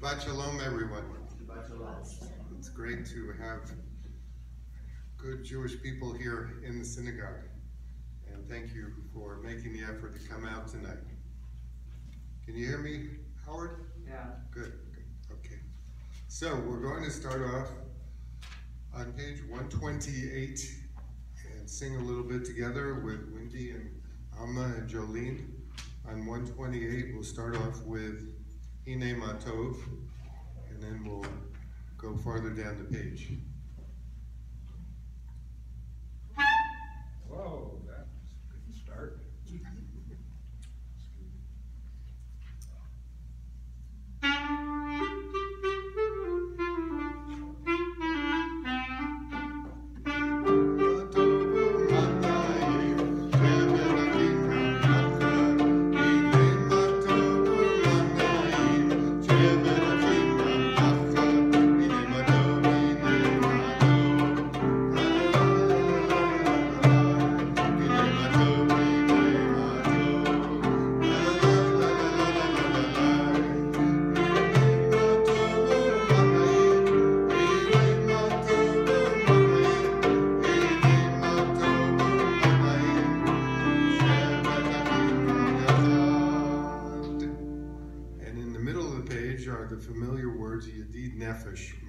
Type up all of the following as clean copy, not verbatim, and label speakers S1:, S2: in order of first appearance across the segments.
S1: Shabbat Shalom, everyone.
S2: Shabbat Shalom.
S1: It's great to have good Jewish people here in the synagogue. And thank you for making the effort to come out tonight. Can you hear me, Howard?
S2: Yeah.
S1: Good. Okay. So we're going to start off on page 128 and sing a little bit together with Wendy and Alma and Jolene. On 128, we'll start off with Hine Matov, and then we'll go farther down the page.
S3: Whoa, that's a good start.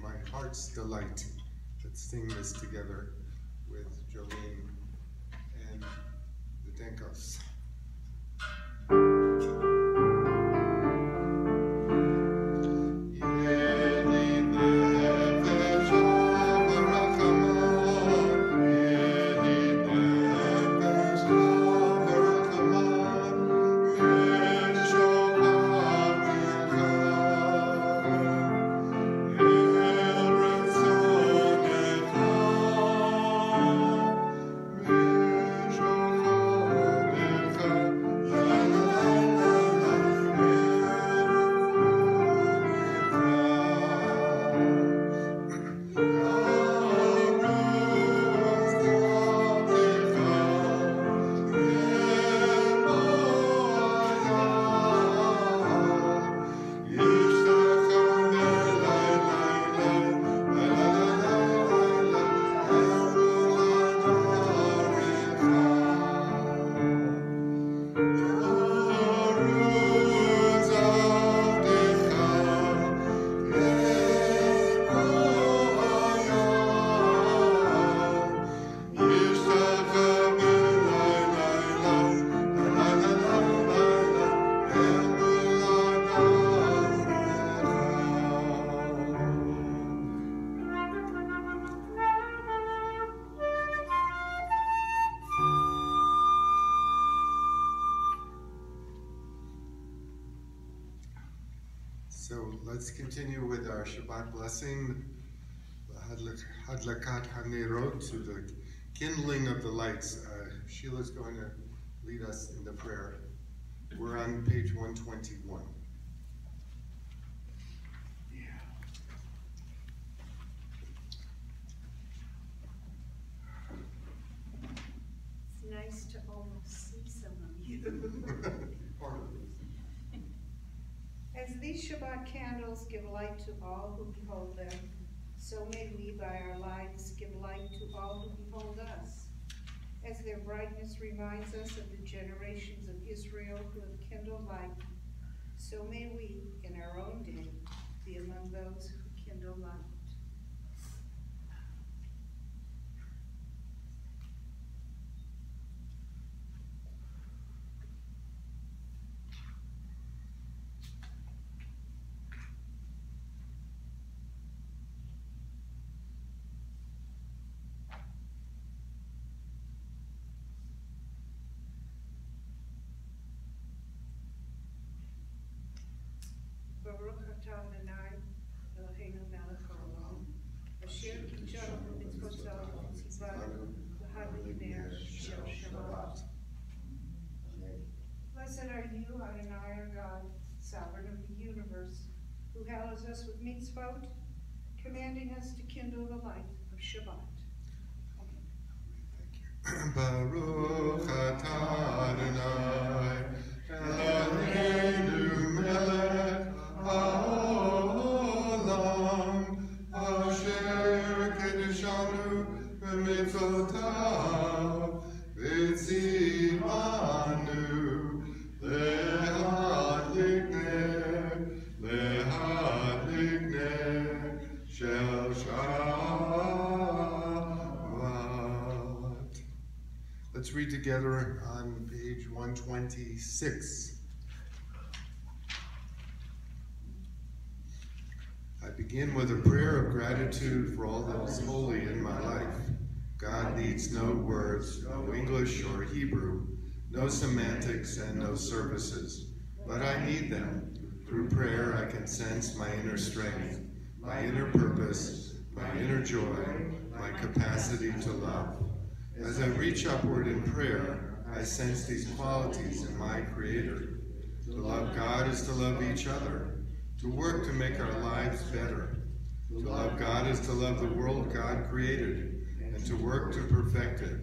S1: My heart's delight. Let's sing this together with Jolene and the Dankoffs. So let's continue with our Shabbat blessing, Hadlakat Hanerot, to the kindling of the lights. Sheila's going to lead us in the prayer. We're on page 121.
S4: It's nice to almost see some of you. As these Shabbat candles give light to all who behold them, so may we by our lives give light to all who behold us. As their brightness reminds us of the generations of Israel who have kindled light, so may we, in our own day, be among those who kindle light. Baruch atah Adonai, Eloheinu melech haolam, asher kijanu mitzvotav v'tzivanu v'hadlik ner shel Shabbat. Blessed are you, Adonai, our God, sovereign of the universe, who hallows us with mitzvot, commanding us to kindle the light of Shabbat.
S1: Baruch atah Adonai, Eloheinu melech haolam. v'kedeshanu v'mitzotav v'tzivanu lehadlikneh shel Shabbat. Let's read together on page 126. I begin with a prayer of gratitude for all that is holy in my life. God needs no words, no English or Hebrew, no semantics and no services, but I need them. Through prayer I can sense my inner strength, my inner purpose, my inner joy, my capacity to love. As I reach upward in prayer, I sense these qualities in my Creator. To love God is to love each other. To work to make our lives better. To love God is to love the world God created and to work to perfect it.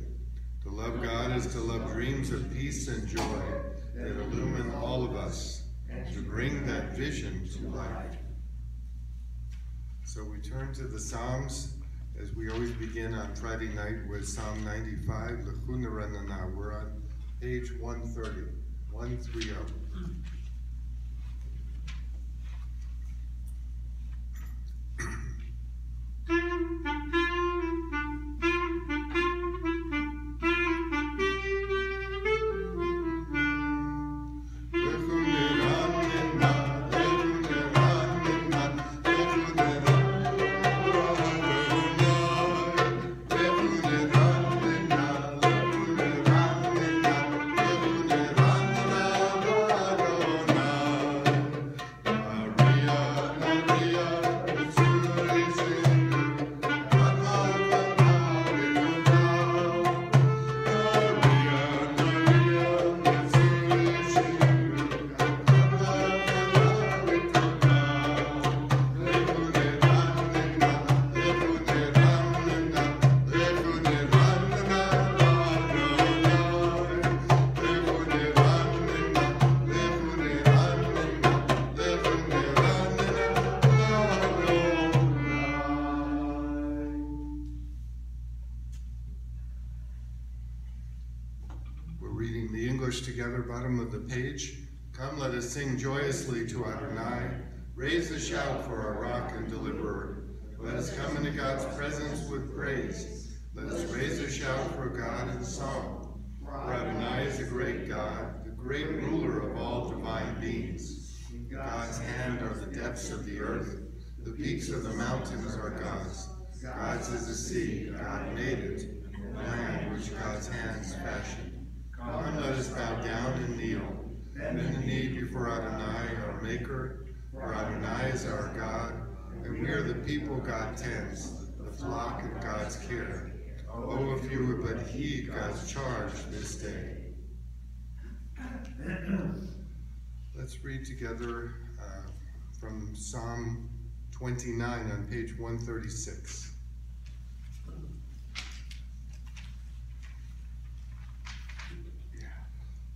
S1: To love God is to love dreams of peace and joy that illumine all of us and to bring that vision to life. So we turn to the Psalms as we always begin on Friday night with Psalm 95, L'chuna Ranana. We're on page 130, 130. Together, bottom of the page. Come, let us sing joyously to Adonai. Raise a shout for our rock and deliverer. Let us come into God's presence with praise. Let us raise a shout for God in song. For Adonai is a great God, the great ruler of all divine beings. In God's hand are the depths of the earth. The peaks of the mountains are God's. God's is the sea, God made it, and the land which God's hands fashioned. Come, let us bow down and kneel, bend the knee before Adonai, our Maker. For Adonai is our God, and we are the people God tends, the flock of God's care. Oh, if you would but heed God's charge this day. Let's read together from Psalm 29 on page 136.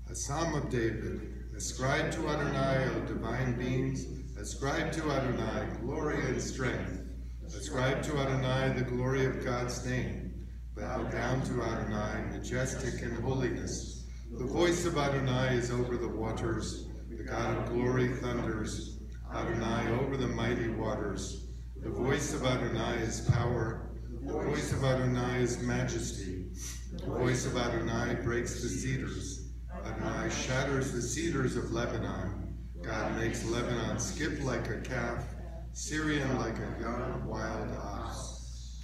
S1: A Psalm of David. Ascribe to Adonai, O divine beings. Ascribe to Adonai glory and strength. Ascribe to Adonai the glory of God's name. Bow down to Adonai, majestic in holiness. The voice of Adonai is over the waters. The God of glory thunders. Adonai over the mighty waters. The voice of Adonai is power. The voice of Adonai is majesty. The voice of Adonai breaks the cedars. Adonai shatters the cedars of Lebanon. God makes Lebanon skip like a calf, Syrian like a young wild ox.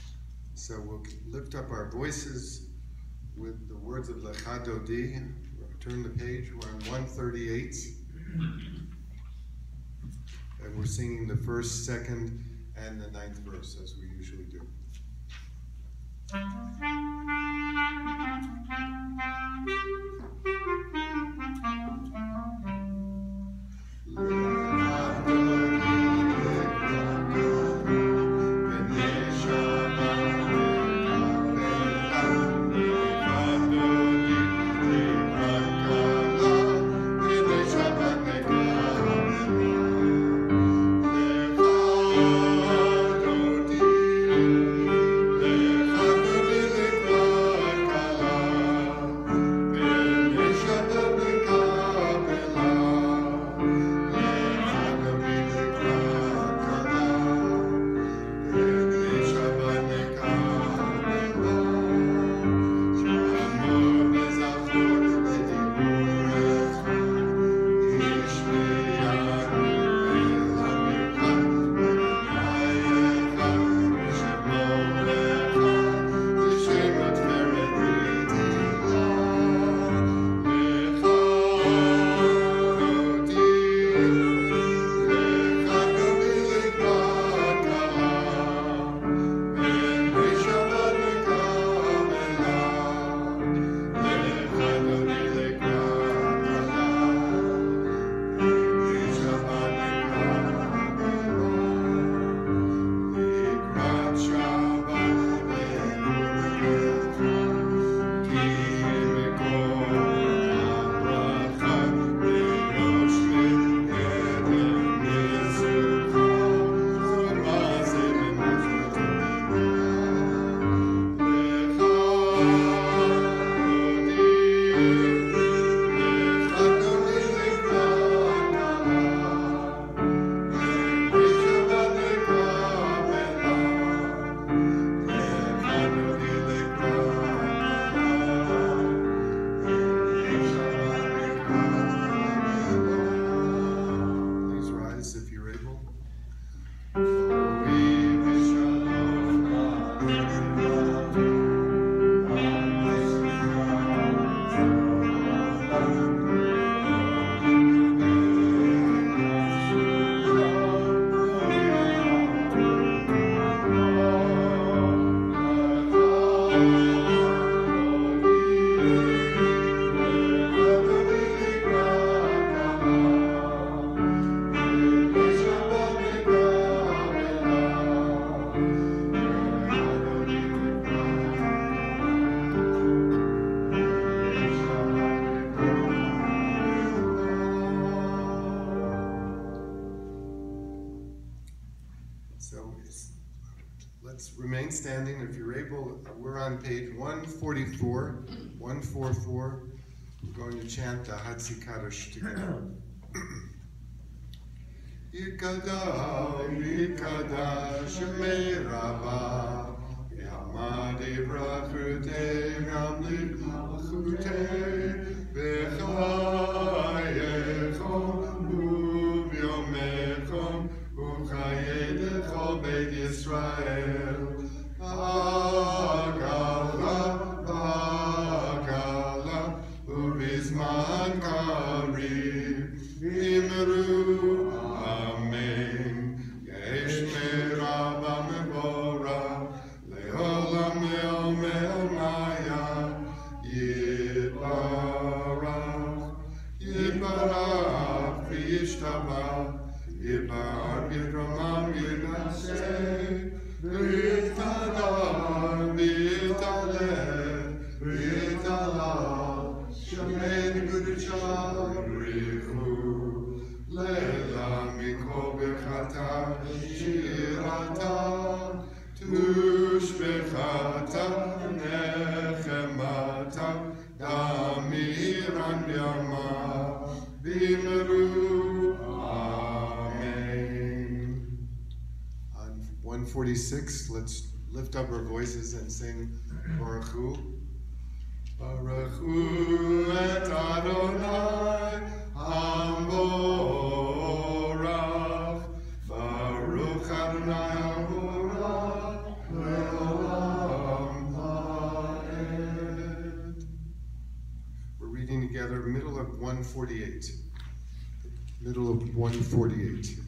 S1: So we'll lift up our voices with the words of Lecha Dodi. Turn the page, we're on 138. And we're singing the first, second, and the 9th verse, as we usually do. Let's remain standing if you're able. We're on page 144, 144. We're going to chant the Hatzi Kaddish together. Yikada, Yikada, Shemei Rabbah, Yamadi Brachute, Gamli Malchute, Bechayechom, Uvyomechom, Uchayedecho Beit Yisrael, Agala, Agala, Ubizman Karim, Imru, Amen, Yesh Merabah Mevorah, Leolam Leomel Maya, Yibarach, Yibarach, V'yishtabach, Yibar Yiromam Yiraseh, V'yitadar, V'yitaleh, V'yitalal, Shemen Gudacharichu, Leila Mikol Bechata, Shirata, Tushbechata, Nechemata, Damiran Yama, Bimeru, Amen. On 146, let's lift up our voices and sing Baruch Hu. Baruch Hu et Adonai Hamorach, Baruch Adonai Hamorach, Le'olam Vaed. We're reading together, middle of 148. Middle of 148.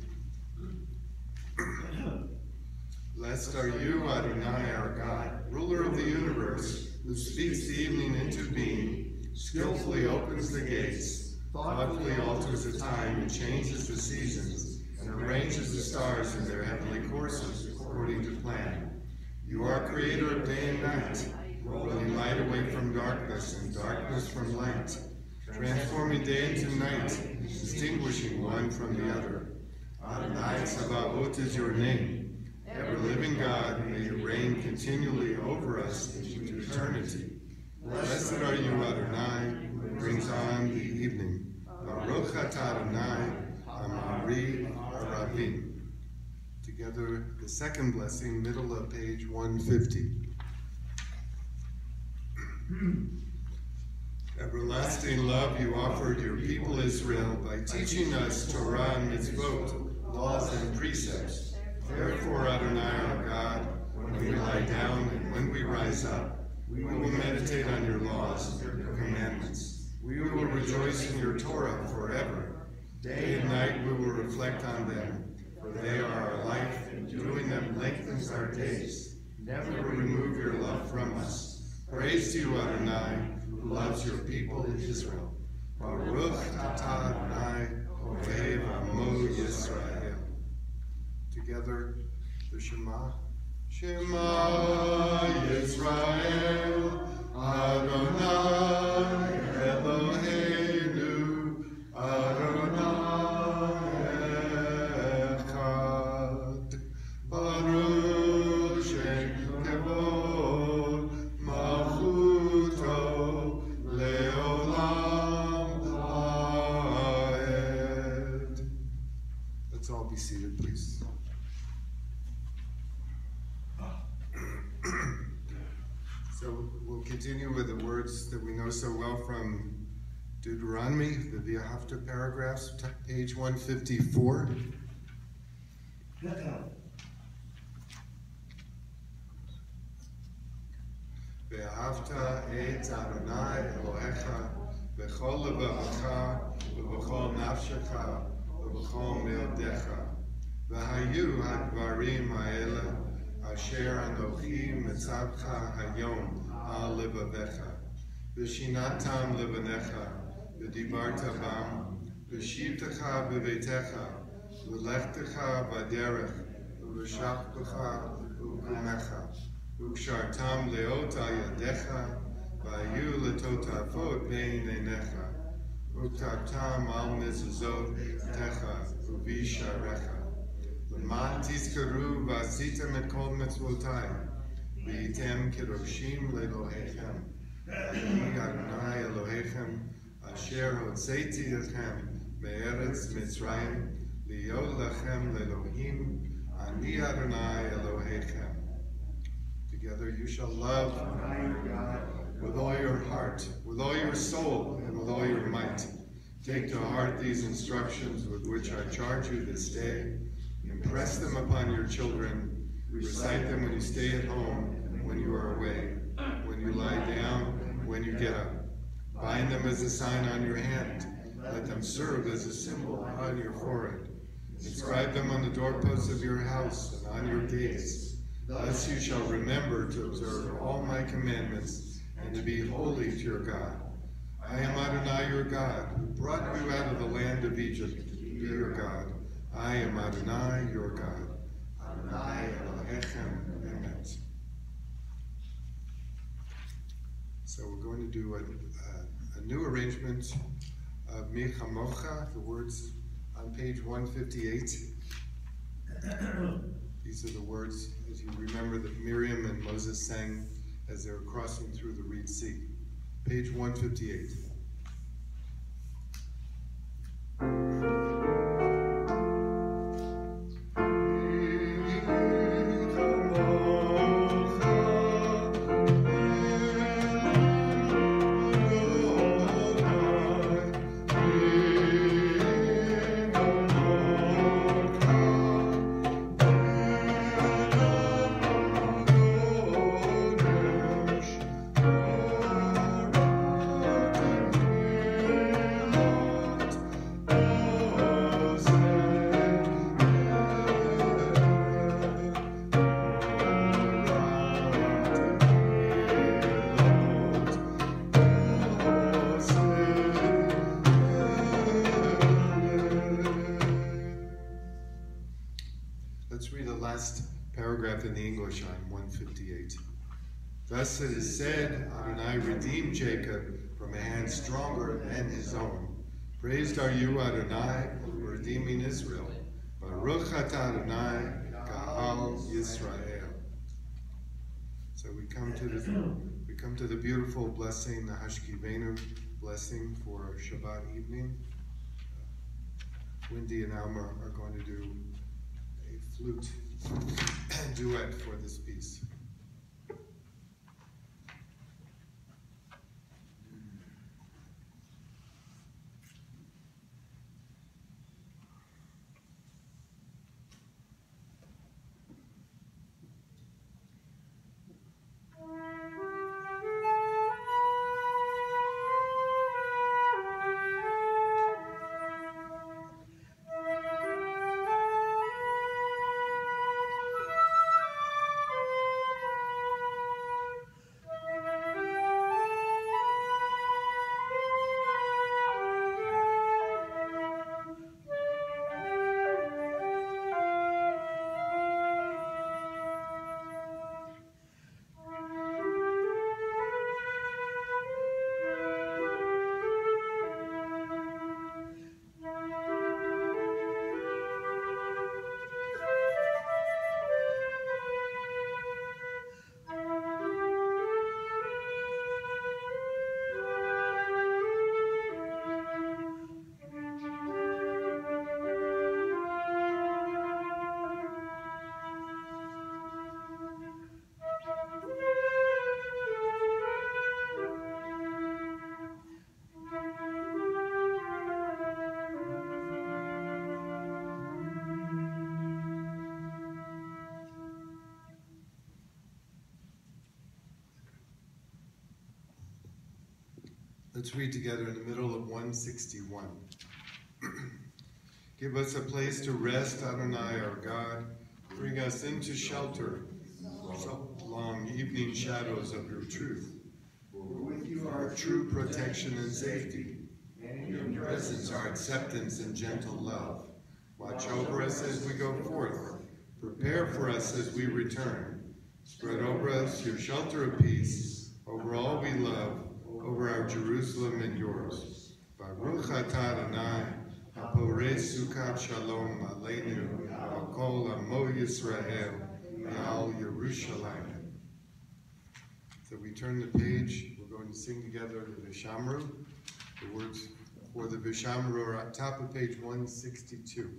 S1: Blessed are you, Adonai, our God, ruler of the universe, who speaks the evening into being, skillfully opens the gates, thoughtfully alters the time and changes the seasons, and arranges the stars in their heavenly courses according to plan. You are creator of day and night, rolling light away from darkness and darkness from light, transforming day into night, distinguishing one from the other. Adonai Tzebaot is your name. Ever-living God, may you reign continually over us into eternity. Blessed are you, Adonai, who brings on the evening. Baruch atah Adonai, Amari Rabbi. Together, the second blessing, middle of page 150. Everlasting love you offered your people Israel by teaching us Torah and mitzvot, laws and precepts. Therefore, Adonai our God, when we lie down and when we rise up, we will meditate on your laws and your commandments. We will rejoice in your Torah forever. Day and night we will reflect on them, for they are our life, and doing them lengthens our days. Never remove your love from us. Praise to you, Adonai, who loves your people Israel. Baruch atah Adonai, Ohev Amo Yisrael. Together, the Shema. Shema Yisrael, Adonai Eloheinu, Adonai Echad. Baruch Shem Kevod, Malchuto, Leolam Vaed. Let's all be seated, please. So we'll continue with the words that we know so well from Deuteronomy, the V'ahavta paragraphs, page 154. V'ahavta et Adonai Elohecha b'chol levavecha u'b'chol nafshecha u'b'chol me'odecha v'hayu hadvarim ha'ele Asher Anochi Mitzavcha Hayom Al Levavecha, V'shinatam Levanecha, V'dibarta Bam, V'shivtecha B'veitecha, V'lechtecha V'derech, V'shachpecha V'kumecha, V'kshartam Leota Yadecha, V'ayu Letotafot Bein Einecha, V'ktartam Al Mezuzot Techa, V'visharecha, L'man tizkaru v'asitem et kol mitzvotai, v'yitem kedoshim le'Elohechem, Ani Adonai Elohechem, asher hotzeiti etchem me'eretz Mitzrayim, li'yod lachem le'Elohim, Ani Adonai Elohechem. Together you shall love with all your heart, with all your soul, and with all your might. Take to heart these instructions with which I charge you this day. Impress them upon your children. Recite them when you stay at home, when you are away, when you lie down, when you get up. Bind them as a sign on your hand. Let them serve as a symbol on your forehead. Inscribe them on the doorposts of your house and on your gates. Thus you shall remember to observe all my commandments and to be holy to your God. I am Adonai your God, who brought you out of the land of Egypt to be your God. I am Adonai your God. Adonai Elohechem Emet. So we're going to do a new arrangement of Mi Chamocha, the words on page 158. These are the words, as you remember, that Miriam and Moses sang as they were crossing through the Reed Sea. Page 158. Let's read the last paragraph in the English on 158. Thus it is said, Adonai redeemed Jacob from a hand stronger than his own. Praised are you, Adonai, for redeeming Israel. Baruch atah Adonai, Ga'al Yisrael. So we come to the beautiful blessing, the Hashkivenu blessing for Shabbat evening. Wendy and Alma are going to do a flute duet for this piece. Let's read together in the middle of 161. Give us a place to rest, Adonai our God. Bring us into shelter. so long evening shadows of your truth. For with you are true protection and safety, and in your presence are acceptance and gentle love. Watch over us as we go forth. Prepare for us as we return. Spread over us your shelter of peace, over all we love, over our Jerusalem and yours. Baruch atah Adonai, haporei sukat shalom aleinu, hakol amo Yisrael, Al Yerushalayim. So we turn the page. We're going to sing together the Vishamru. The words for the Vishamru are at top of page 162.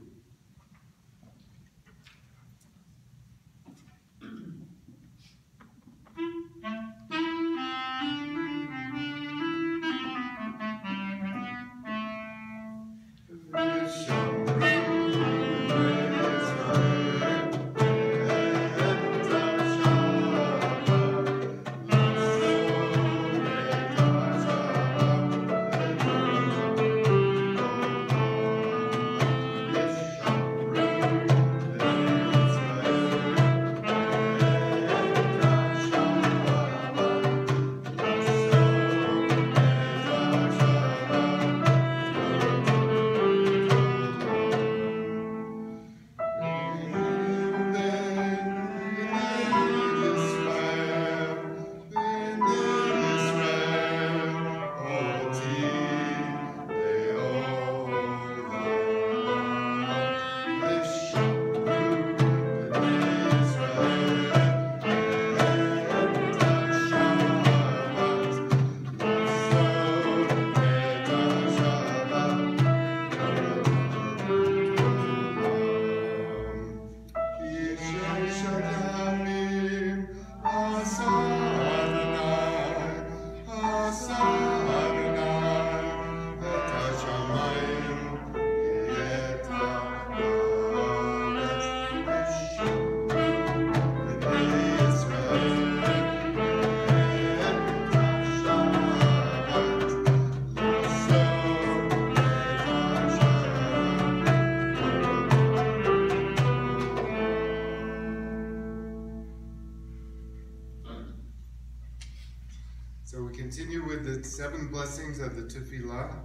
S1: So we continue with the 7 blessings of the Tefillah.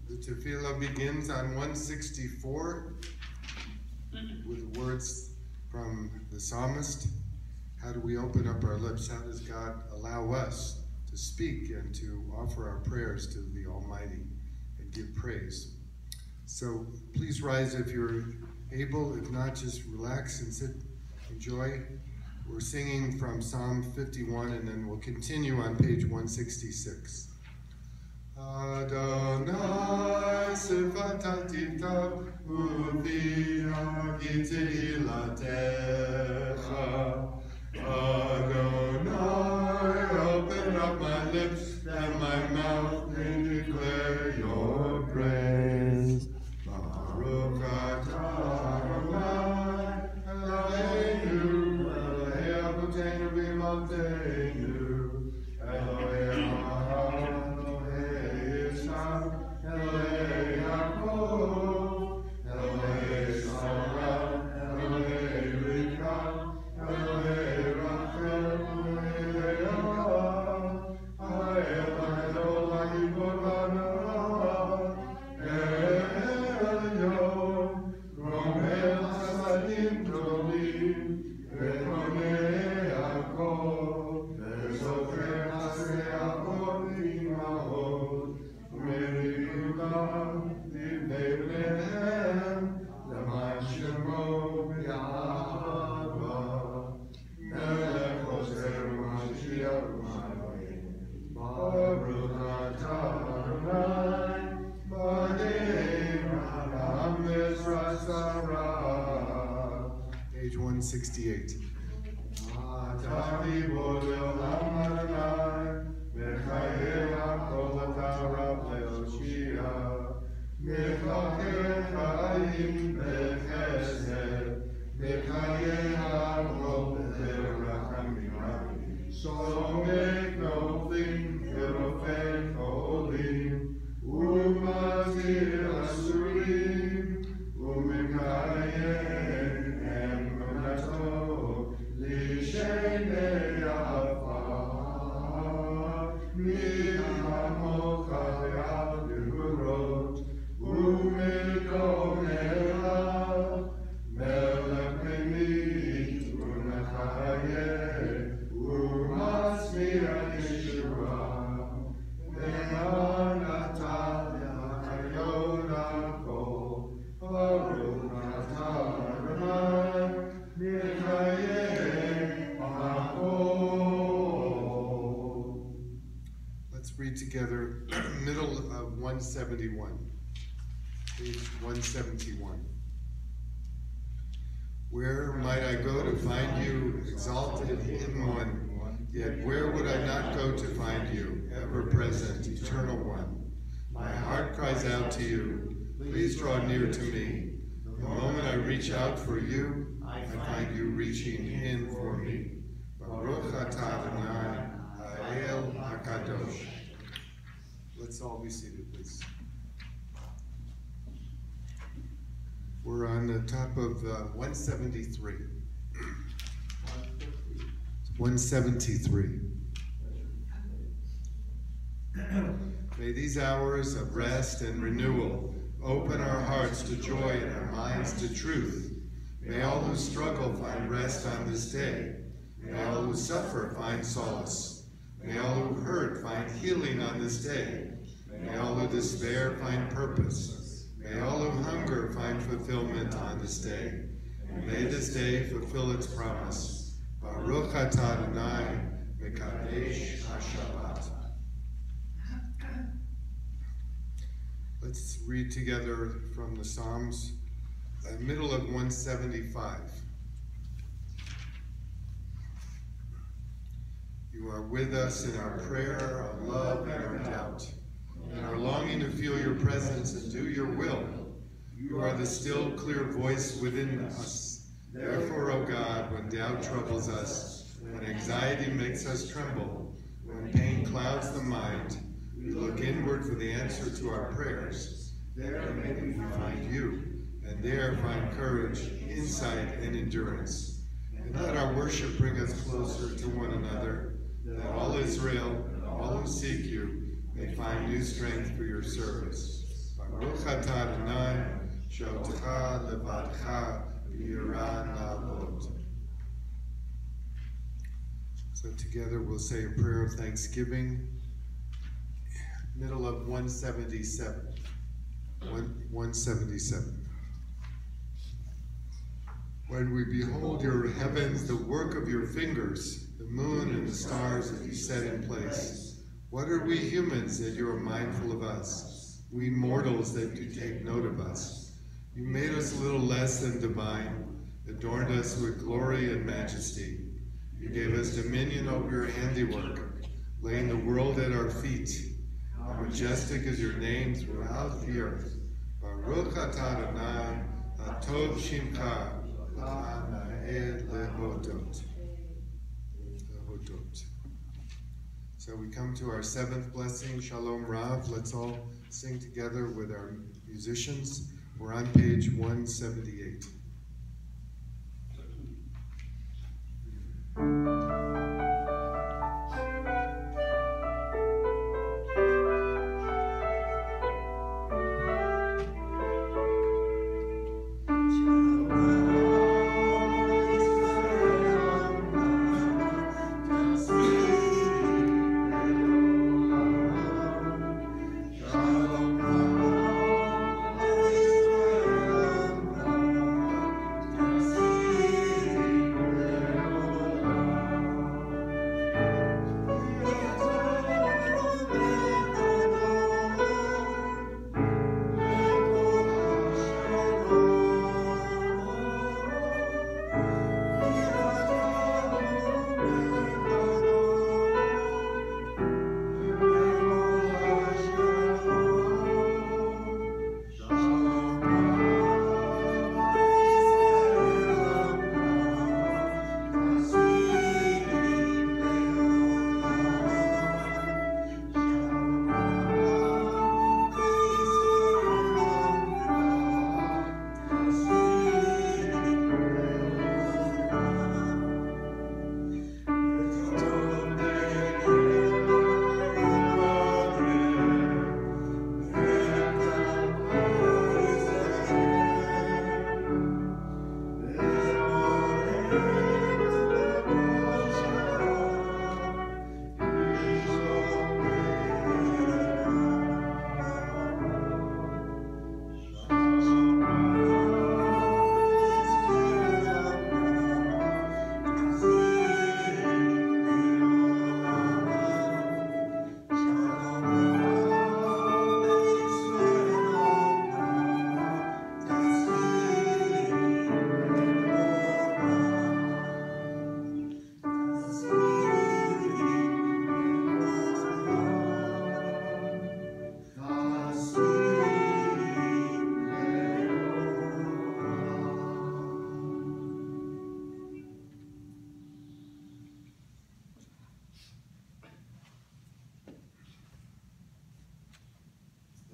S1: The Tefillah begins on 164 with words from the psalmist. How do we open up our lips? How does God allow us to speak and to offer our prayers to the Almighty and give praise? So please rise if you're able. If not, just relax and sit, enjoy. We're singing from Psalm 51, and then we'll continue on page 166. Adonai sifata tifta uvia giteilatecha. Adonai, open up my lips, that my mouth may declare your praise. Baruch atah Adonai, Eloheinu, Eloheinu b'malteinu, Elohei Avraham, Elohei Yitzchak, Elohei Yaakov, Elohei Sarah, Elohei Rivka, Elohei Rachel, Elohei Leah, Ha'el Ha'adol Ha'gibor Ha'na'ah, Elyon, Romel Hasadim Tolim, Ve'ronei Yaakov, Ve'zocher Hasrei Yaakov Imahot, U'meribam Livnei Bneihem, L'man Shemo B'Yahava, Melech Ozer U'Mashiach U'Manoim, Baruch atah Adonai, B'nei Avraham Ezra Sarah. Page 168. Atah Gibor Le'olam Adonai, Mechayeh HaKol Atah Rab Le'oshia, Mechayeh Chaim B'chesed, Mechayeh HaKol B'rachamim Rabim, Somek Noflim V'rofek Olim, U'mazir Asurim, U'mekayeh Emunato, L'Shem read together middle of 171, page 171. Where might I go to find you, exalted hidden one? Yet where would I not go to find you, ever-present, eternal one? My heart cries out to you, please draw near to me. The moment I reach out for you, I find you reaching in for me. Baruch atah Adonai, Ha'el HaKadosh. Let's all be seated, please. We're on the top of 173. 173. May these hours of rest and renewal open our hearts to joy and our minds to truth. May all who struggle find rest on this day. May all who suffer find solace. May all who hurt find healing on this day. May all who despair find purpose. May all who hunger find fulfillment on this day. And may this day fulfill its promise. Baruch atah Adonai, Mekadesh HaShabbat. Let's read together from the Psalms, middle of 175. You are with us in our prayer, our love, and our doubt, in our longing to feel your presence and do your will. You are the still, clear voice within us. Therefore, O God, when doubt troubles us, when anxiety makes us tremble, when pain clouds the mind, we look inward for the answer to our prayers. There may we find you, and there find courage, insight, and endurance. And let our worship bring us closer to one another, that all Israel and all who seek you may find new strength for your service. Baruch atah Adonai, shotcha levadcha v'yirah na'avod. So together we'll say a prayer of thanksgiving. Middle of 177. 177. When we behold your heavens, the work of your fingers, the moon and the stars that you set in place, what are we humans that you are mindful of us? We mortals that you take note of us. You made us a little less than divine, adorned us with glory and majesty. You gave us dominion over your handiwork, laying the world at our feet. How majestic is your name throughout the earth. Baruch atah Adonai, Hatov Shimcha, La'ana'ed lehodot. So we come to our seventh blessing, Shalom Rav. Let's all sing together with our musicians. We're on page 178.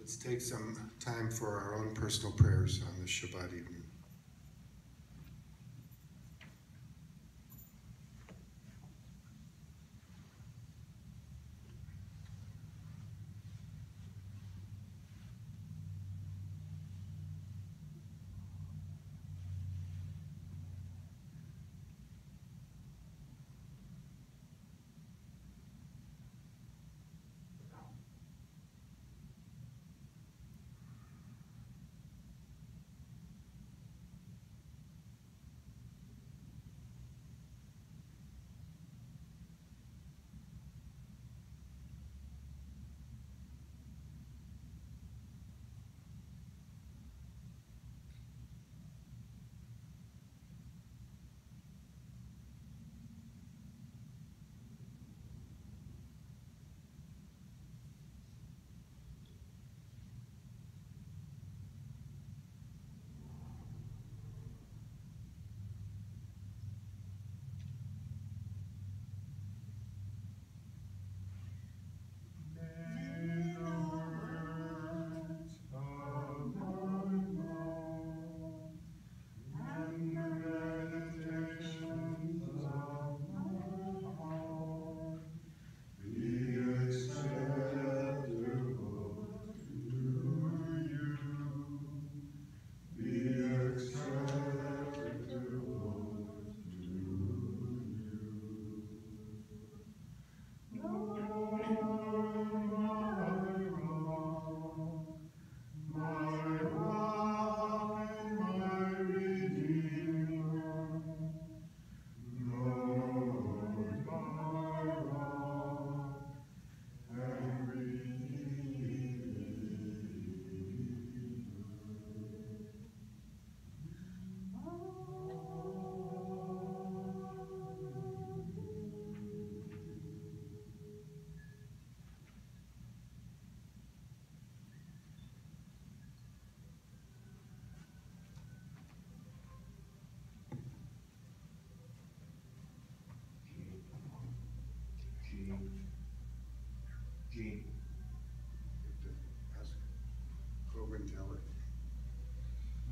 S1: Let's take some time for our own personal prayers on this Shabbat evening.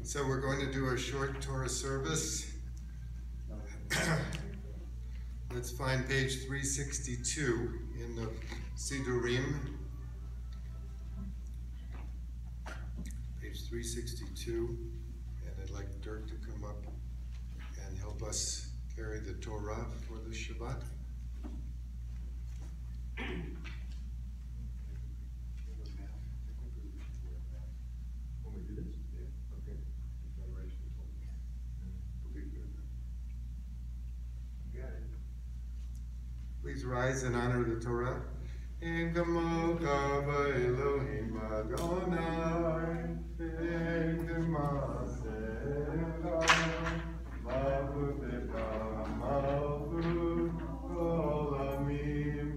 S1: So we're going to do a short Torah service. Let's find page 362 in the Sidurim. Page 362. And I'd like Dirk to come up and help us carry the Torah for the Shabbat. Please rise and honor the Torah. En kamocha v'Elohim Adonai, en k'maasecha, malchutecha malchut kol amim,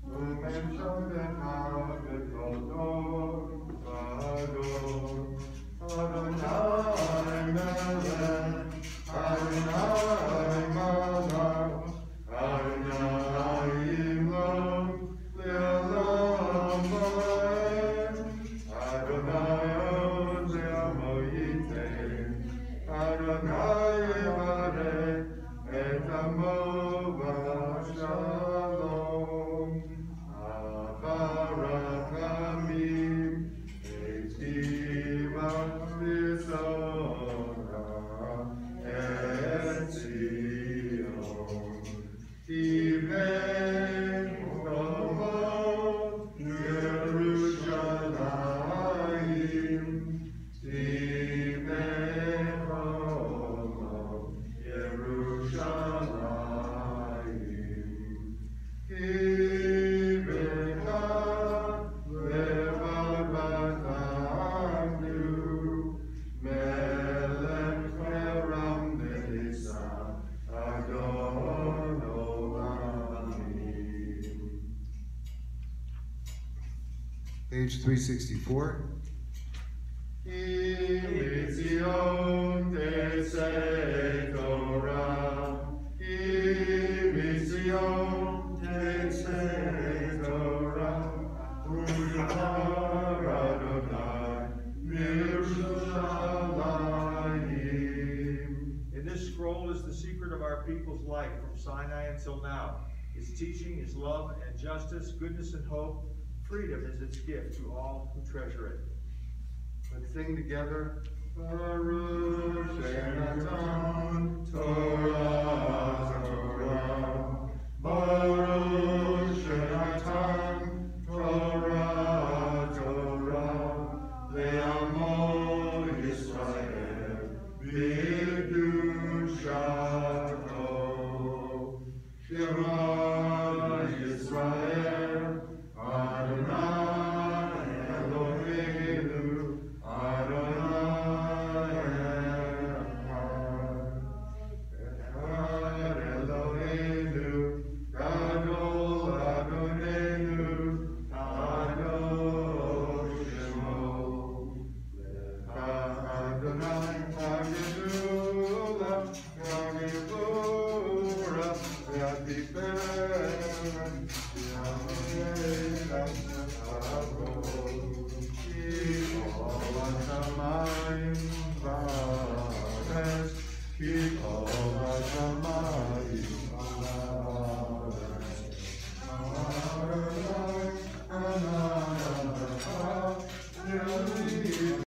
S1: u'memshatecha b'kol dor v'dor. Adonai melech, Adonai malach, Adonai Imam, Le'olam va'ed. Adonai od le'amo yitain. Adonai yevarech et amo v'shalom. Avarachamim Beit Tikva v'Zora et Zion. Tivei Chomot Yerushalayim. Tivei Chomot Yerushalayim. Kivecha levavatanu, melech meram ne'isa, Adon olamim. Page 364. Imitzion tetzei Torah, Imitzion tetzei Torah, U'yomar Adonai
S2: Sinai until now. His teaching is love and justice, goodness and hope. Freedom is its gift to all who treasure it.
S1: Let's sing together. Baruch Shenatan Torah, Torah. Baruch Shenatan Torah, Torah. Le'amo Yisrael b'kedushato. Shema Yisrael Adonai Eloheinu Adonai Echad Eloheinu Gadol Adonenu Kadosh Shemo Adonai Hagedula Hagedura V'Atiperet